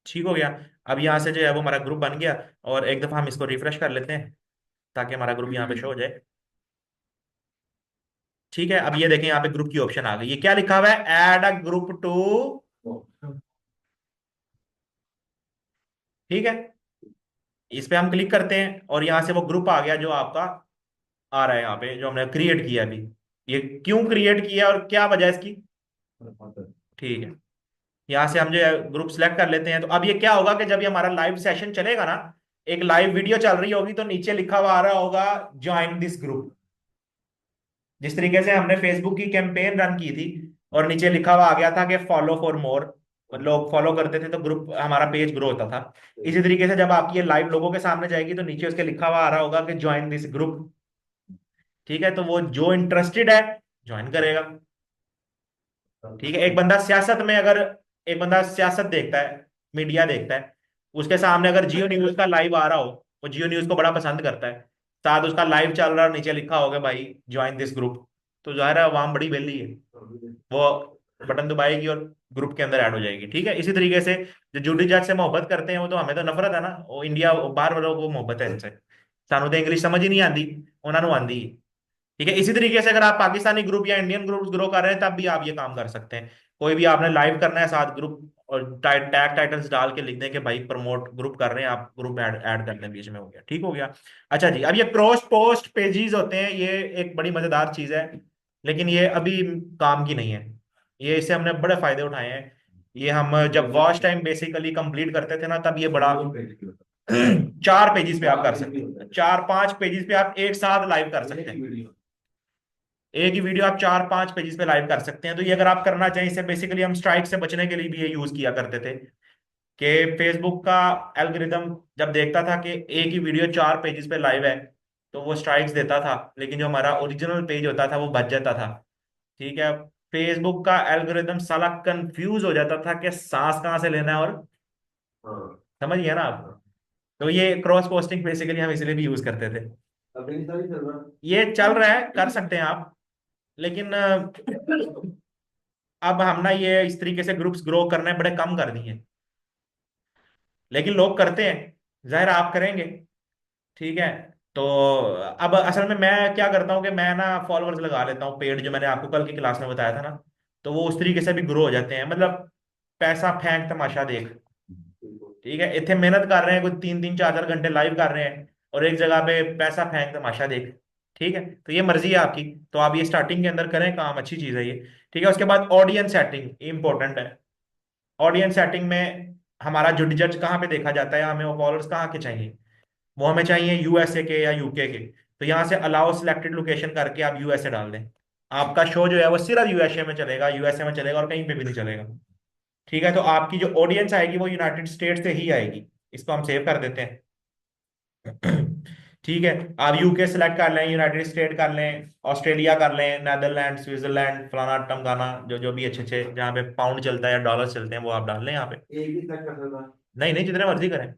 ठीक हो गया। अब यहाँ से जो है वो हमारा ग्रुप बन गया, और एक दफा हम इसको रिफ्रेश कर लेते हैं ताकि हमारा ग्रुप यहाँ पे शो हो जाए, ठीक है। अब ये देखें यहाँ पे ग्रुप की ऑप्शन आ गई। ये क्या लिखा हुआ है? ऐड अ ग्रुप टू, ठीक है। इस पे हम क्लिक करते हैं, और यहाँ से वो ग्रुप आ गया जो आपका आ रहा है यहाँ पे, जो हमने क्रिएट किया अभी। ये क्यों क्रिएट किया और क्या वजह है इसकी, ठीक है। यहाँ से हम जो है ग्रुप सेलेक्ट कर लेते हैं। तो अब ये क्या होगा कि जब ये हमारा लाइव सेशन चलेगा ना, एक लाइव वीडियो चल रही होगी, तो नीचे लिखा हुआ आ रहा होगा ज्वाइन दिस ग्रुप। जिस तरीके से हमने फेसबुक की कैंपेन रन की थी, और नीचे लिखा हुआ आ गया था कि फॉलो फॉर मोर, लोग फॉलो करते थे तो ग्रुप हमारा पेज ग्रो होता था। इसी तरीके से जब आपकी ये लाइव लोगों के सामने जाएगी, तो नीचे उसके लिखा हुआ आ रहा होगा कि ज्वाइन दिस ग्रुप, ठीक है। तो वो जो इंटरेस्टेड है ज्वाइन करेगा, ठीक है। एक बंदा सियासत देखता है, मीडिया देखता है, उसके सामने अगर जियो न्यूज का लाइव आ रहा हो, वो जियो न्यूज को बड़ा पसंद करता है, साथ उसका लाइव चल रहा है और नीचे लिखा होगा भाई ज्वाइन दिस ग्रुप, तो जाहिर है अवाम बड़ी बेली है, वो बटन दबाएगी और ग्रुप के अंदर ऐड हो जाएगी, ठीक है। इसी तरीके से जो जूडी जज से मोहब्बत करते हैं, वो तो हमें तो नफरत है ना, वो इंडिया बाहर वालों को मोहब्बत है इनसे। सानू तो इंग्लिश समझ ही नहीं आती, उन्होंने आंदी, ठीक है। इसी तरीके से अगर आप पाकिस्तानी ग्रुप या इंडियन ग्रुप ग्रो कर रहे हैं, तब भी आप ये काम कर सकते हैं। कोई भी आपने लाइव करना है, साथ ग्रुप और टैग टाइटल्स डाल के लिख दें कि भाई प्रमोट ग्रुप कर रहे हैं, आप ग्रुप ऐड कर लें, बीच में हो गया, ठीक हो गया। अच्छा जी, अब ये क्रॉस पोस्ट पेजेस होते हैं, ये एक बड़ी मजेदार चीज है, लेकिन ये अभी काम की नहीं है। ये इससे हमने बड़े फायदे उठाए हैं। ये हम जब वॉच टाइम बेसिकली कंप्लीट करते थे ना, तब ये बड़ा 4 पेजेस पे आप कर सकते हैं, 4-5 पेजेस पे आप एक साथ लाइव कर सकते हैं। एक ही वीडियो आप 4-5 पेजेस पे लाइव कर सकते हैं। तो ये अगर आप करना चाहें, इसे बेसिकली हम स्ट्राइक से बचने के लिए भी ये यूज किया करते थे, कि फेसबुक का एल्गोरिदम जब देखता था कि एक ही वीडियो 4 पेजेस पे लाइव है, तो वो स्ट्राइक्स देता था, लेकिन जो हमारा ओरिजिनल पेज होता था वो बच जाता था, ठीक है। फेसबुक का एल्गोरिदम साला कंफ्यूज हो जाता था कि सांस कहाँ से लेना है, और समझ गया ना आप। तो ये क्रॉस पोस्टिंग बेसिकली हम इसलिए भी यूज करते थे। ये चल रहा है, कर सकते हैं आप, लेकिन अब हम ना ये इस तरीके से ग्रुप्स ग्रो करने बड़े कम कर दिए हैं, लेकिन लोग करते हैं, जाहिर है आप करेंगे, ठीक है। तो अब असल में मैं क्या करता हूँ कि मैं ना फॉलोअर्स लगा लेता हूँ पेड, जो मैंने आपको कल की क्लास में बताया था ना, तो वो उस तरीके से भी ग्रो हो जाते हैं। मतलब पैसा फेंक तमाशा देख, ठीक है। इतने मेहनत कर रहे हैं, कोई 3-3 4-4 घंटे लाइव कर रहे हैं, और एक जगह पे पैसा फेंक तमाशा देख, ठीक है। तो ये मर्जी है आपकी, तो आप ये स्टार्टिंग के अंदर करें काम, अच्छी चीज है ये, ठीक है। उसके बाद ऑडियंस सेटिंग इंपॉर्टेंट है। ऑडियंस सेटिंग में हमारा जो जज कहाँ पे देखा जाता है, हमें वो फॉलोअर्स कहाँ के चाहिए, वो हमें चाहिए यूएसए के या यूके के। तो यहाँ से अलाउ सिलेक्टेड लोकेशन करके आप यूएसए डाल दें, आपका शो जो है वो सिर्फ यूएसए में चलेगा, यूएसए में चलेगा और कहीं पे भी नहीं चलेगा, ठीक है। तो आपकी जो ऑडियंस आएगी वो यूनाइटेड स्टेट से ही आएगी। इसको हम सेव कर देते हैं। ठीक है, आप यूके सेलेक्ट कर लें, यूनाइटेड स्टेट कर लें, ऑस्ट्रेलिया कर लें, नेदरलैंड, स्विट्जरलैंड, फलाना टमकाना, जो जो भी अच्छे अच्छे जहाँ पे पाउंड चलता है या डॉलर चलते हैं, वो आप डाल लें यहाँ पे। एक ही तक कर सकता। नहीं नहीं, जितने मर्जी करें,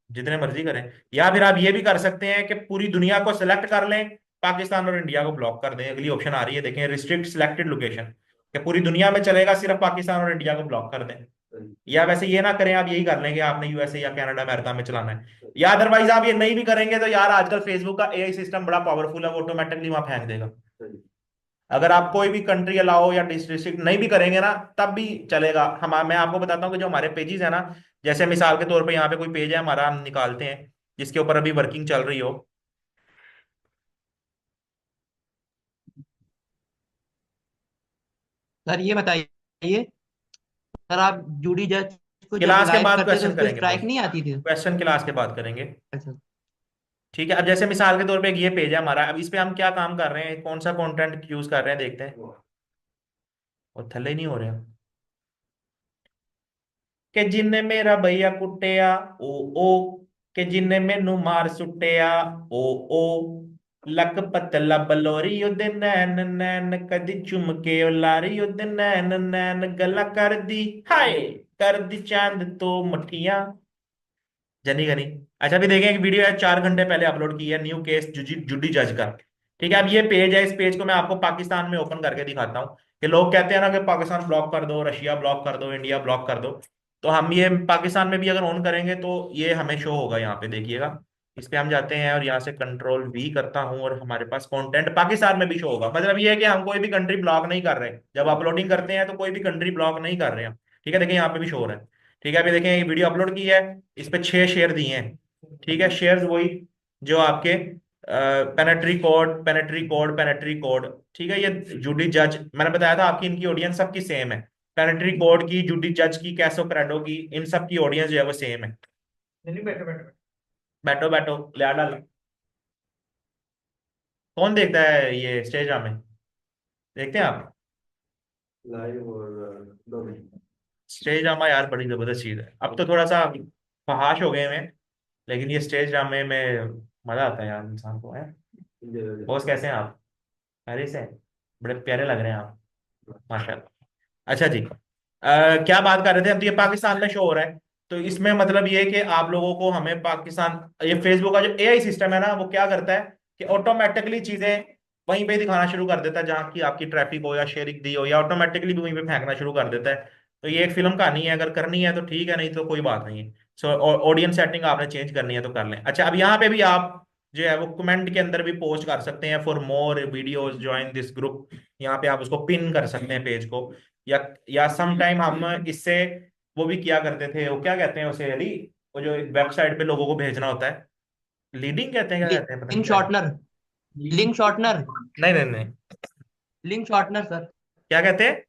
जितने मर्जी करें। या फिर आप ये भी कर सकते हैं कि पूरी दुनिया को सिलेक्ट कर लें, पाकिस्तान और इंडिया को ब्लॉक कर दें। अगली ऑप्शन आ रही है, देखें, रिस्ट्रिक्ट सिलेक्टेड लोकेशन, कि पूरी दुनिया में चलेगा, सिर्फ पाकिस्तान और इंडिया को ब्लॉक कर दें। या वैसे ये ना करें, आप यही कर लेंगे, आपने यूएसए या कनाडा अमेरिका में चलाना है, या अदरवाइज आप ये नहीं भी करेंगे तो यार आजकल फेसबुक का एआई सिस्टम बड़ा पावरफुल है, वो ऑटोमेटिकली वहां फेंक देगा। अगर आप कोई भी कंट्री अलाउ या डिस्ट्रिक्ट नहीं भी करेंगे ना तब भी चलेगा। मैं आपको बताता हूँ कि जो हमारे पेजेस है ना, जैसे मिसाल के तौर पे यहाँ पे कोई पेज है हमारा, हम निकालते हैं जिसके ऊपर अभी वर्किंग चल रही हो। सर ये बताइए, सर आप जूडी जज को जब क्लास के लाइव बाद करते तो क्वेश्चन उस पर करेंगे स्ट्राइक बॉस, नहीं आती थी? क्वेश्चन क्लास के बाद करेंगे। अच्छा। ठीक है, अब जैसे मिसाल के तौर पे एक ये पेज है हमारा, अब इस पे हम क्या काम कर रहे हैं, कौन सा कंटेंट यूज कर रहे हैं देखते हैं। और थल्ले नहीं हो रहे हैं। कि जिन्ने मेरा भैया कुटिया ओ कि जिन्ने मैनू मार सुटिया ओ लखपत लब लोरी ओदे नैन नैन कदी चुम के ओ लारी ओदे नैन नैन गला कर दी हाय, कर दी चांद तो मठिया जनी गनी। अच्छा अभी देखें, एक वीडियो है 4 घंटे पहले अपलोड की है, न्यू केस जुडी जज का। ठीक है, अब ये पेज है, इस पेज को मैं आपको पाकिस्तान में ओपन करके दिखाता हूँ। कि लोग कहते हैं ना कि पाकिस्तान ब्लॉक कर दो, रशिया ब्लॉक कर दो, इंडिया ब्लॉक कर दो। तो हम ये पाकिस्तान में भी अगर ऑन करेंगे तो ये हमें शो होगा, यहाँ पे देखिएगा। इस पे हम जाते हैं और यहाँ से कंट्रोल वी करता हूँ और हमारे पास कंटेंट पाकिस्तान में भी शो होगा। मतलब ये है कि हम कोई भी कंट्री ब्लॉक नहीं कर रहे, जब अपलोडिंग करते हैं तो कोई भी कंट्री ब्लॉक नहीं कर रहे हैं। ठीक है, देखिए यहाँ पे भी शो हो रहा है। ठीक है, अभी देखें ये वीडियो अपलोड की है, इस पे 6 शेयर दिए हैं। ठीक है, शेयर्स वही जो आपके पेनेट्री कोड। ठीक है, ये जूडी जज मैंने बताया था आपकी, इनकी ऑडियंस सबकी सेम है। पेनेट्री कोड की, जूडी जज की, कैसो प्रेडो की, इन सब की ऑडियंस जो है वो सेम है। नहीं, बैठो बैठो बैठो बैठो, ले डाल। कौन देखता है ये स्टेज में, देखते हैं आप? लाइव और स्टेज ड्रामा यार बड़ी जबरदस्त चीज है, अब तो थोड़ा सा फहाश हो गए हैं, लेकिन ये स्टेज ड्रामे में मजा आता है यार इंसान को है। बॉस कैसे हैं आप? पहले से हैं? बड़े प्यारे लग रहे हैं आप, माशाल्लाह। अच्छा जी, क्या बात कर रहे थे हम, तो ये पाकिस्तान में शो हो रहा है। तो इसमें मतलब ये है कि आप लोगों को हमें पाकिस्तान, ये फेसबुक का जो एआई सिस्टम है ना, वो क्या करता है कि ऑटोमेटिकली चीजें वहीं पे दिखाना शुरू कर देता है जहाँ की आपकी ट्रैफिक हो या शेयरिंग दी हो, या ऑटोमेटिकली भी वहीं पे फेंकना शुरू कर देता है। तो ये एक फिल्म कहानी है, अगर करनी है तो ठीक है, नहीं तो कोई बात नहीं है। सो ऑडियंस सेटिंग आपने चेंज करनी है तो कर लें। अच्छा, अब यहाँ पे भी आप जो है वो कमेंट के अंदर भी पोस्ट कर सकते हैं, for more videos join this group. यहाँ पे आप उसको पिन कर सकते हैं पेज को। या सम टाइम हम इससे वो भी किया करते थे, वो क्या कहते हैं उसे, यदि वो जो एक वेबसाइट पे लोगों को भेजना होता है, लीडिंग कहते हैं, क्या कहते हैं, पता नहीं लिंक क्या है। शॉर्टनर। Link shortener. नहीं नहीं नहीं, लिंक शॉर्टनर सर। क्या कहते हैं?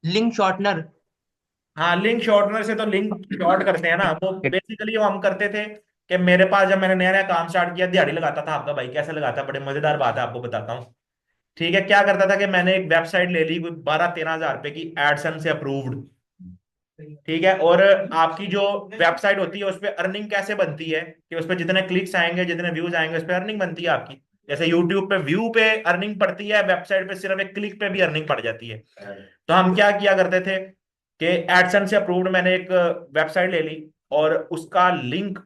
Link shortener. हाँ, लिंक शॉर्टनर से तो लिंक शॉर्ट करते हैं ना, वो बेसिकली वो हम करते थे। कि मेरे पास जब मैंने नया नया काम स्टार्ट किया, दिहाड़ी लगाता था आपका भाई, कैसे लगाता, बड़े मजेदार बात है, आपको बताता हूँ। ठीक है, क्या करता था कि मैंने एक वेबसाइट ले ली, कोई 12-13 हजार रुपए की, एडसन से अप्रूव्ड। ठीक है, और आपकी जो वेबसाइट होती है उस पर अर्निंग कैसे बनती है, कि उस पर जितने क्लिक्स आएंगे, जितने व्यूज आएंगे, उस पर अर्निंग बनती है आपकी। जैसे यूट्यूब पे व्यू पे अर्निंग पड़ती है, वेबसाइट पे सिर्फ एक क्लिक पे भी अर्निंग पड़ जाती है। तो हम क्या किया करते थे कि एडसन से अप्रूव्ड मैंने एक वेबसाइट ले ली, और उसका लिंक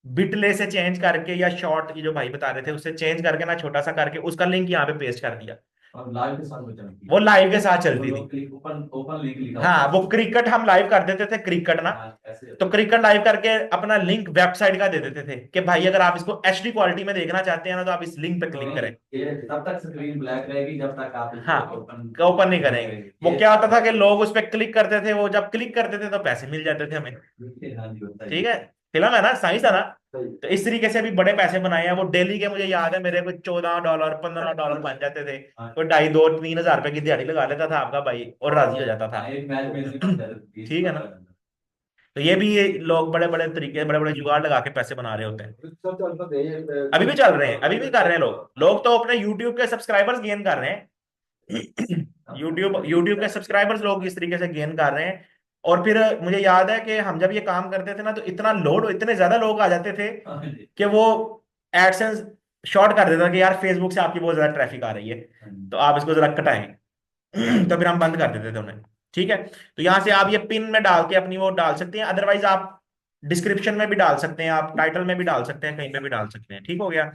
बिटले से चेंज करके, या शॉर्ट ये जो भाई बता रहे थे उससे चेंज करके ना, छोटा सा करके उसका लिंक यहाँ पे पेस्ट कर दिया। और लाइव के साथ बचा वो लाइव के साथ चलती थी। ओपन ओपन लिंक लिखा हाँ, वो क्रिकेट हम लाइव कर देते थे, क्रिकेट ना। ऐसे तो क्रिकेट लाइव करके अपना लिंक वेबसाइट का दे देते थे कि भाई अगर आप इसको एचडी क्वालिटी में देखना चाहते हैं ना, तो आप इस लिंक पे क्लिक करें। ये तब तक स्क्रीन ब्लैक रहेगी जब तक आप इसको हाँ, ओपन ओपन नहीं करेंगे। वो क्या होता था कि लोग उस पर क्लिक करते थे, वो जब क्लिक करते थे तो पैसे मिल जाते थे हमें। हाँ जी होता ठीक है, फिल्म है ना, साइंस है ना। है। तो इस तरीके से भी बड़े पैसे बनाए हैं वो डेली के, मुझे याद है मेरे को $14 $15 बन जाते थे। कोई 2,500 2-3 हजार रुपए की दिहाड़ी लगा लेता था आपका भाई और राजी हो जाता था। एक मैच में से ठीक है ना। तो ये भी ये लोग बड़े बड़े तरीके, बड़े बड़े जुगाड़ लगा के पैसे बना रहे होते हैं। अभी भी चल रहे हैं, अभी भी कर रहे हैं लोग। लोग तो अपने यूट्यूब के सब्सक्राइबर्स गेन कर रहे हैं। यूट्यूब यूट्यूब के सब्सक्राइबर्स लोग इस तरीके से गेन कर रहे हैं। और फिर मुझे याद है कि हम जब ये काम करते थे ना, तो इतना लोड, इतने ज्यादा लोग आ जाते थे कि वो एडसेंस शॉर्ट कर देता कि यार फेसबुक से आपकी बहुत ज्यादा ट्रैफिक आ रही है, तो आप इसको जरा कटाएं। तो फिर हम बंद कर देते थे उन्हें। ठीक है, तो यहां से आप ये पिन में डाल के अपनी वो डाल सकते हैं, अदरवाइज आप डिस्क्रिप्शन में भी डाल सकते हैं, आप टाइटल में भी डाल सकते हैं, कहीं पे भी डाल सकते हैं। ठीक हो गया।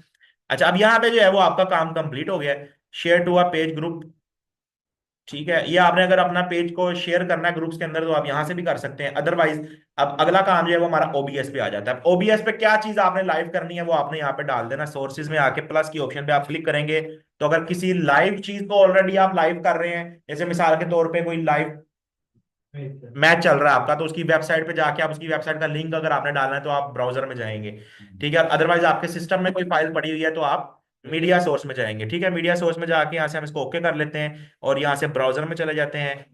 अच्छा, अब यहाँ पे जो है वो आपका काम कंप्लीट हो गया है। Share to a page group, ठीक है, ये आपने अगर अपना पेज को शेयर करना है ग्रुप्स के अंदर तो आप यहां से भी कर सकते हैं। अदरवाइज अब अगला काम जो है वो हमारा ओबीएस पे आ जाता है। ओबीएस पे क्या चीज आपने लाइव करनी है वो आपने यहाँ पे डाल देना। सोर्सेज में आके प्लस की ऑप्शन पे आप क्लिक करेंगे तो अगर किसी लाइव चीज को ऑलरेडी आप लाइव कर रहे हैं, जैसे मिसाल के तौर पे कोई लाइव मैच चल रहा है आपका, तो उसकी वेबसाइट पे जाके आप उसकी वेबसाइट का लिंक अगर आपने डालना है तो आप ब्राउजर में जाएंगे। ठीक है, अदरवाइज आपके सिस्टम में कोई फाइल पड़ी हुई है तो आप मीडिया सोर्स में जाएंगे। ठीक है, मीडिया सोर्स में जाके यहाँ से हम इसको ओके कर लेते हैं और यहाँ से ब्राउजर में चले जाते हैं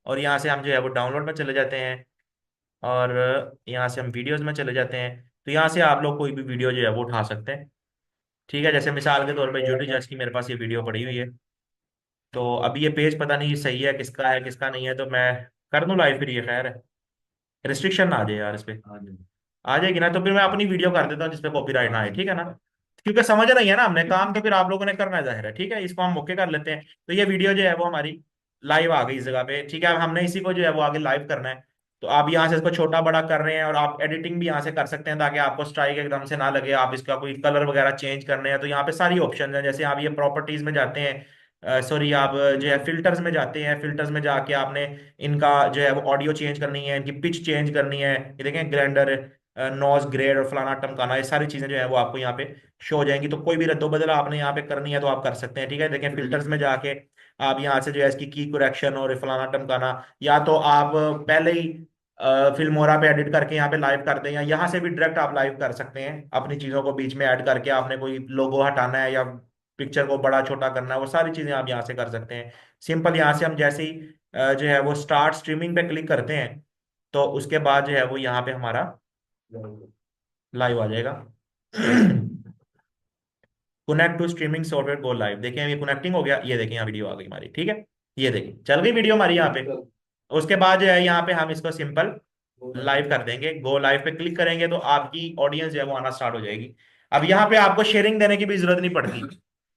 और यहाँ से हम जो है वो डाउनलोड में चले जाते हैं और यहाँ से हम वीडियोस में चले जाते हैं। तो यहाँ से आप लोग कोई भी वीडियो जो है वो उठा सकते हैं। ठीक है, जैसे मिसाल के तौर पे यूट्यूब जज की मेरे पास ये वीडियो पड़ी हुई है, तो अभी ये पेज पता नहीं सही है किसका नहीं है, तो मैं कर दूं लाइव फिर, ये खैर है, रिस्ट्रिक्शन ना आ जाए यार इस पे। आ जाएगी ना, तो फिर मैं अपनी वीडियो कर देता हूँ जिसपे कॉपीराइट ना आए, ठीक है ना। क्योंकि समझ नहीं है ना हमने काम, तो फिर आप लोगों ने करना है जाहिर है। ठीक है, इसको हम ओके कर लेते हैं। तो ये वीडियो जो है वो हमारी लाइव आ गई इस जगह पे। ठीक है, अब हमने इसी को जो है वो आगे लाइव करना है। तो आप यहाँ से इसको छोटा बड़ा कर रहे हैं और आप एडिटिंग भी यहाँ से कर सकते हैं ताकि आपको स्ट्राइक एकदम से ना लगे। आप इसका कोई कलर वगैरह चेंज करने हैं तो यहाँ पे सारी ऑप्शन है। जैसे आप ये प्रॉपर्टीज में जाते हैं, सॉरी आप जो है फिल्टर्स में जाते हैं, फिल्टर्स में जाके आपने इनका जो है वो ऑडियो चेंज करनी है, इनकी पिच चेंज करनी है, ये देखें ग्रैंडर, नॉइज ग्रेड और फलाना टमकाना, ये सारी चीजें जो है वो आपको यहाँ पे शो हो जाएंगी। तो कोई भी रद्दो बदल आपने यहाँ पे करनी है तो आप कर सकते हैं। ठीक है, देखें फिल्टर्स में जाके आप यहाँ से जो है इसकी की करेक्शन और फलाना टमकाना, या तो आप पहले ही फिल्मोरा पे एडिट करके यहाँ पे लाइव कर दें, या यहाँ से भी डायरेक्ट आप लाइव कर सकते हैं अपनी चीजों को बीच में ऐड करके। आपने कोई लोगो हटाना है या पिक्चर को बड़ा छोटा करना है, वो सारी चीजें आप यहाँ से कर सकते हैं। सिंपल यहाँ से हम जैसे ही जो है वो स्टार्ट स्ट्रीमिंग पे क्लिक करते हैं तो उसके बाद जो है वो यहाँ पे हमारा लाइव आ जाएगा। Connect to streaming software go live, देखें ये कनेक्टिंग हो गया, ये देखें यहाँ वीडियो आ गई हमारी। ठीक है, ये देखें चल गई वीडियो हमारी यहाँ पे। उसके बाद जो है यहाँ पे हम इसको सिंपल लाइव कर देंगे। गो लाइव पे क्लिक करेंगे तो आपकी ऑडियंस जो है वो आना स्टार्ट हो जाएगी। अब यहाँ पे आपको शेयरिंग देने की भी जरूरत नहीं पड़ती,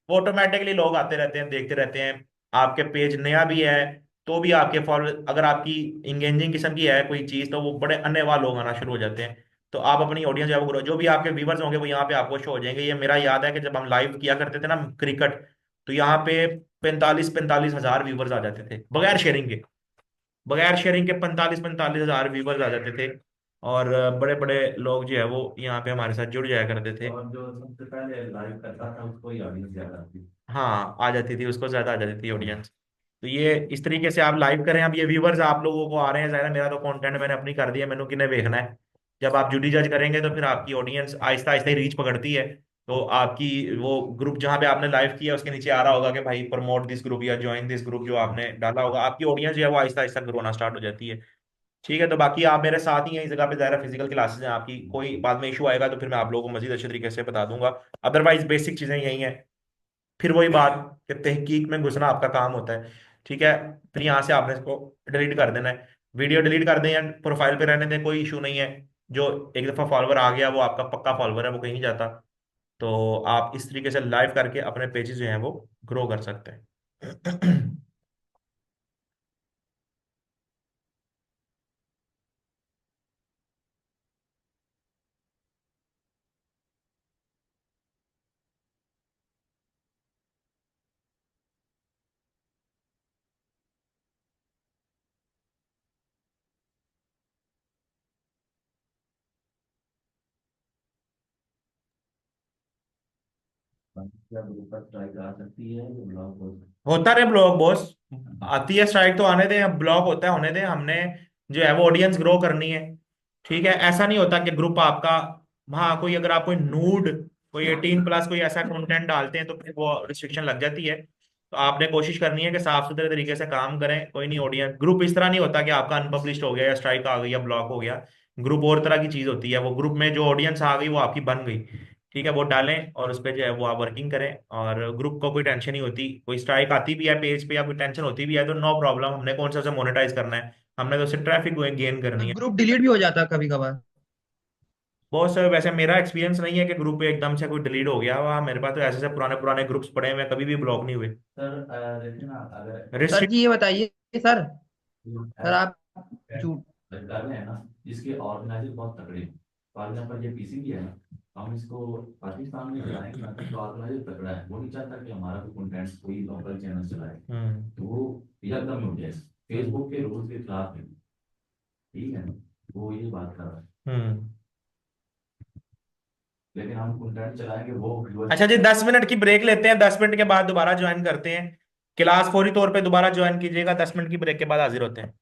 वो ऑटोमेटिकली लोग आते रहते हैं, देखते रहते हैं। आपके पेज नया भी है तो भी आपके फॉलो, अगर आपकी इंगेजिंग किस्म की है कोई चीज तो वो बड़े अन्य लोग आना शुरू हो जाते हैं। तो आप अपनी ऑडियंस जो है वो grow- जो भी आपके व्यूवर्स होंगे वो यहाँ पे आपको शो हो जाएंगे। ये मेरा याद है कि जब हम लाइव किया करते थे ना क्रिकेट, तो यहाँ पे 45-45 हजार व्यूवर्स आ जाते थे बगैर शेयरिंग के। बगैर शेयरिंग के 45-45 हजार व्यूवर्स आ जाते थे और बड़े बड़े लोग जो है वो यहाँ पे हमारे साथ जुड़ जाया करते थे। और जो सबसे पहले लाइव करता था उसको ही ऑडियंस ज्यादा थी। हाँ आ जाती थी, उसको ज्यादा आ जाती थी ऑडियंस। तो ये इस तरीके से आप लाइव करें। अब ये व्यूवर्स आप लोगों को आ रहे हैं, ज़ाहिर है मेरा तो कंटेंट मैंने अपनी कर दिया, मैंने किन्हें देखना है। जब आप ड्यूटी जज करेंगे तो फिर आपकी ऑडियंस आहिस्ता आहिस्ता ही रीच पकड़ती है। तो आपकी वो ग्रुप जहाँ पे आपने लाइव किया उसके नीचे आ रहा होगा कि भाई प्रमोट दिस ग्रुप या ज्वाइन दिस ग्रुप, जो आपने डाला होगा आपकी ऑडियंस जो है वो आहिस्ता आहिस्ता ग्रो होना स्टार्ट हो जाती है। ठीक है, तो बाकी आप मेरे साथ ही हैं इस जगह पे, ज़ाहिर फिजिकल क्लासेस हैं आपकी, कोई बाद में इशू आएगा तो फिर मैं आप लोगों को मजीद अच्छे तरीके से बता दूंगा। अदरवाइज बेसिक चीज़ें यही हैं। फिर वही बात कि तहकीक में घुसना आपका काम होता है। ठीक है, फिर यहाँ से आपने इसको डिलीट कर देना है। वीडियो डिलीट कर दें या प्रोफाइल पे रहने दें, कोई इशू नहीं है। जो एक दफ़ा फॉलोवर आ गया वो आपका पक्का फॉलोवर है, वो कहीं नहीं जाता। तो आप इस तरीके से लाइव करके अपने पेजेस जो हैं वो ग्रो कर सकते हैं। क्या ग्रुप पर स्ट्राइक आ सकती है ये ब्लॉक हो सकती होता रहे ब्लॉग बॉस, है। आती है स्ट्राइक तो आने दें, ब्लॉक होता है होने दें। हमने जो है वो ऑडियंस ग्रो करनी है। ठीक है, ऐसा नहीं होता कि ग्रुप आपका, हाँ कोई अगर आप कोई नूड, कोई 18+ कोई ऐसा कंटेंट डालते हैं तो फिर वो रिस्ट्रिक्शन लग जाती है। तो आपने कोशिश करनी है कि साफ सुथरे तरीके से काम करें। कोई नहीं, ऑडियंस ग्रुप इस तरह नहीं होता कि आपका अनपब्लिश्ड हो गया या स्ट्राइक आ गई या ब्लॉक हो गया। ग्रुप और तरह की चीज होती है, वो ग्रुप में जो ऑडियंस आ गई वो आपकी बन गई। ठीक है, वो डालें और उस पर जो है वो आप वर्किंग करें और ग्रुप को कोई टेंशन नहीं होती। कोई स्ट्राइक आती भी है पेज पे या कोई टेंशन होती भी है तो नो प्रॉब्लम, हमने कौन सा उसे मोनेटाइज करना है, हमने तो सिर्फ ट्रैफिक गेन करनी है। ग्रुप डिलीट भी हो जाता है कभी कभार। बहुत सारे, वैसे मेरा एक्सपीरियंस नहीं है कि ग्रुप एकदम से कोई डिलीट हो गया हुआ, मेरे पास तो ऐसे से पुराने पुराने ग्रुप्स पड़े हुए हैं, कभी भी ब्लॉक नहीं हुए। सर देखिए ना अगर सर रिस्ट्रिक्ट जी ये बताइए सर, सर ऐसा आप झूठ कर रहे हैं ना जिसके ऑर्गेनाइजर बहुत तगड़े हैं, फॉर एग्जाम्पल ये पीसीबी है ना, हम इसको पाकिस्तान में चलाएंगे ना, तो ऑर्गेनाइजर तगड़ा है, वो नहीं चाहता कि हमारा भी कंटेंट कोई लोकल चैनल चलाए, तो वो एकदम हो जाए, फेसबुक के रूल्स के खिलाफ है, ठीक है ना, वो ये बात कर रहा है, लेकिन हम कंटेंट चलाएंगे वो। अच्छा जी, 10 मिनट की ब्रेक लेते हैं, 10 मिनट के बाद दोबारा ज्वाइन करते हैं। क्लास फौरी तौर पे दोबारा ज्वाइन कीजिएगा, 10 मिनट की ब्रेक के बाद हाजिर होते हैं।